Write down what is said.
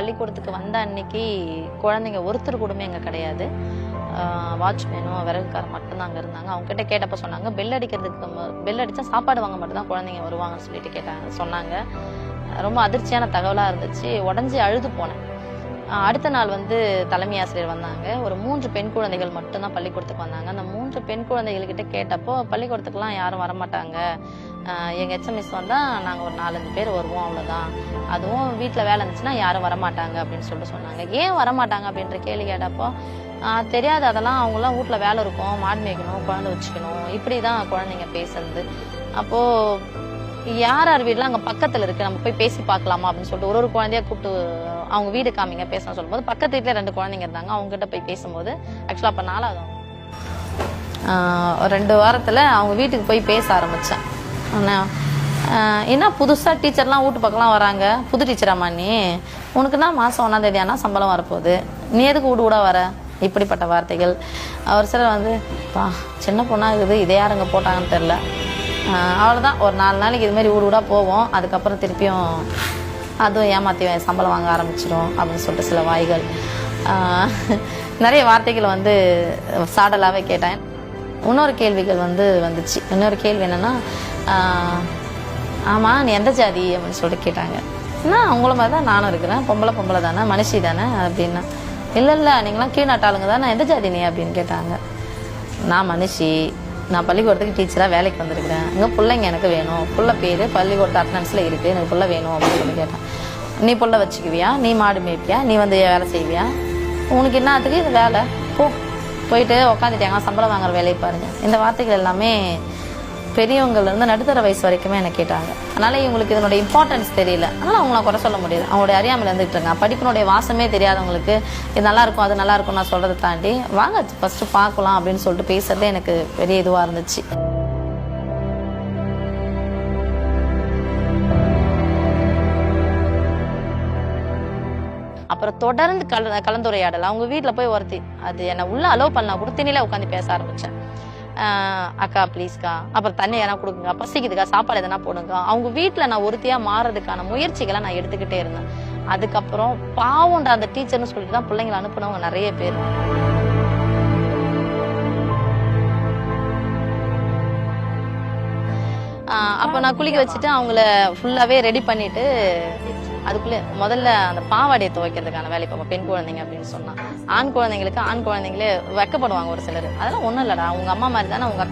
பள்ளிக்கூடத்துக்கு வந்த அன்னைக்கு குழந்தைங்க ஒருத்தர் கூடமே அங்கே கிடையாது. வாட்ச்மேனும் விறகுக்காரர் மட்டும்தான் அங்கே இருந்தாங்க. அவங்க கிட்ட கேட்டப்ப சொன்னாங்க, பெல் அடித்தா சாப்பாடு வாங்க மட்டும்தான் குழந்தைங்க வருவாங்கன்னு சொல்லிட்டு சொன்னாங்க. ரொம்ப அதிர்ச்சியான தகவலாக இருந்துச்சு. உடஞ்சி அழுது போனேன். அடுத்த நாள் தலைமை ஆசிரியர் வந்தாங்க. ஒரு 3 பெண் குழந்தைகள் மட்டும்தான் பள்ளிக்கூடத்துக்கு வந்தாங்க. அந்த 3 பெண் குழந்தைகள்கிட்ட கேட்டப்போ, பள்ளிக்கூடத்துக்குலாம் யாரும் வரமாட்டாங்க, எங்கள் HMS வந்தால் நாங்கள் ஒரு 4-5 பேர் வருவோம், அவ்வளோதான். அதுவும் வீட்டில் வேலை இருந்துச்சுன்னா யாரும் வரமாட்டாங்க அப்படின்னு சொல்லிட்டு சொன்னாங்க. ஏன் வரமாட்டாங்க அப்படின்ற கேள்வி கேட்டப்போ, தெரியாது, அதெல்லாம் அவங்களாம் வீட்டில் வேலை இருக்கும், மாடு மேய்க்கணும், குழந்தை வச்சுக்கணும், இப்படி தான் குழந்தைங்க பேசுறது. அப்போது யார் வீடுலாம் அங்கே பக்கத்தில் இருக்குது, நம்ம போய் பேசி பார்க்கலாமா அப்படின்னு சொல்லிட்டு ஒரு குழந்தைய கூப்பிட்டு அவங்க வீடு காமிங்க பேசணும் சொல்லும்போது, பக்கத்து வீட்டில் 2 குழந்தைங்க இருந்தாங்க. அவங்ககிட்ட போய் பேசும்போது, ஆக்சுவலாக அப்போ 4வது 2 வாரத்தில் அவங்க வீட்டுக்கு போய் பேச ஆரம்பித்தேன். என்ன புதுசாக டீச்சர்லாம் வீட்டு பக்கம்லாம் வராங்க, புது டீச்சராம்மா நீ, உனக்குன்னா மாதம் 1ஆம் தேதி ஆனால் சம்பளம் வரப்போகுது, நீ எதுக்கு வீடு கூட வர, இப்படிப்பட்ட வார்த்தைகள். அவர் சிலர் பா சின்ன பொண்ணாக இருக்குது, இதை யாருங்க போட்டாங்கன்னு தெரில, அவ்வளோதான், ஒரு 4 நாளைக்கு இதுமாரி வீடு போவோம், அதுக்கப்புறம் திருப்பியும் அதுவும் ஏமாற்றி சம்பளம் வாங்க ஆரம்பிச்சிடும் அப்படின்னு சொல்லிட்டு சில வாய்கள், நிறைய வார்த்தைகள் சாடலாகவே கேட்டேன். இன்னொரு கேள்விகள் வந்துச்சு. இன்னொரு கேள்வி என்னென்னா, ஆமாம் நீ எந்த ஜாதி அப்படின்னு சொல்லிட்டு கேட்டாங்க. நான் அவங்கள மாதிரி தான் நானும் இருக்கிறேன், பொம்பளை தானே, மனுஷி தானே அப்படின்னா. இல்லை நீங்களாம் கீழ்நாட்டாளுங்க தான், நான் எந்த ஜாதி நீ அப்படின்னு கேட்டாங்க. நான் மனுஷி, நான் பள்ளிக்கூடத்துக்கு டீச்சராக வேலைக்கு வந்திருக்கிறேன், இங்கே பிள்ளைங்க எனக்கு வேணும், புள்ள பேர் பள்ளிக்கூடத்து அட்டனன்ஸில் இருக்குது, எனக்கு புள்ள வேணும் அப்படின்னு சொல்லி கேட்டேன். நீ புள்ள வச்சுக்குவியா, நீ மாடு மேய்ப்பியா, நீ வேலை செய்வியா, உனக்கு என்னத்துக்கு இது வேலை, போயிட்டு உக்காந்துட்டாங்க, சம்பளம் வாங்குற வேலையை பாருங்கள். இந்த வார்த்தைகள் எல்லாமே பெரியவங்கள்லேருந்து நடுத்தர வயசு வரைக்குமே என்னை கேட்டாங்க. அதனால் இவங்களுக்கு இதனோட இம்பார்ட்டன்ஸ் தெரியல, அதனால் அவங்கள குறை சொல்ல முடியாது, அவங்களுடைய அறியாமல் இருந்துகிட்டு இருக்காங்க. படிப்பினுடைய வாசமே தெரியாதவங்களுக்கு இது நல்லாயிருக்கும் அது நல்லாயிருக்கும் நான் சொல்கிறத தாண்டி வாங்க ஃபஸ்ட்டு பார்க்கலாம் அப்படின்னு சொல்லிட்டு பேசுகிறதே எனக்கு பெரிய இதுவாக இருந்துச்சு. அப்புறம் தொடர்ந்து கலந்துரையாடல. அவங்க வீட்டில் போய் ஒருத்தி அது என்னை உள்ள அலோவ் பண்ணா கூட திண்ணில உட்காந்து பேச ஆரம்பித்தேன். அக்கா ப்ளீஸ்க்கா, அப்புறம் தண்ணி எதனா கொடுக்குங்க, பசிக்குதுக்கா, சாப்பாடு எதனா போடுங்க. அவங்க வீட்டில் நான் ஒருத்தியாக மாறுறதுக்கான முயற்சிகளை நான் எடுத்துக்கிட்டே இருந்தேன். அதுக்கப்புறம் பாவம்டா அந்த டீச்சர்னு சொல்லிட்டு தான் பிள்ளைங்களை அனுப்புனவங்க நிறைய பேர். அப்போ நான் குளிக்க வச்சுட்டு அவங்கள ஃபுல்லாகவே ரெடி பண்ணிட்டு அதுக்குள்ளே முதல்ல அந்த பாவாடையை துவைக்கிறதுக்கான வேலை பார்ப்போம். பெண் குழந்தைங்க அப்படின்னு சொன்னா, ஆண் குழந்தைங்களுக்கு ஆண் குழந்தைங்களே வெக்கப்படுவாங்க ஒரு சிலர். அதெல்லாம் ஒன்றும் இல்லைடா, உங்க அம்மா மாதிரி தானே, உங்க அக்கா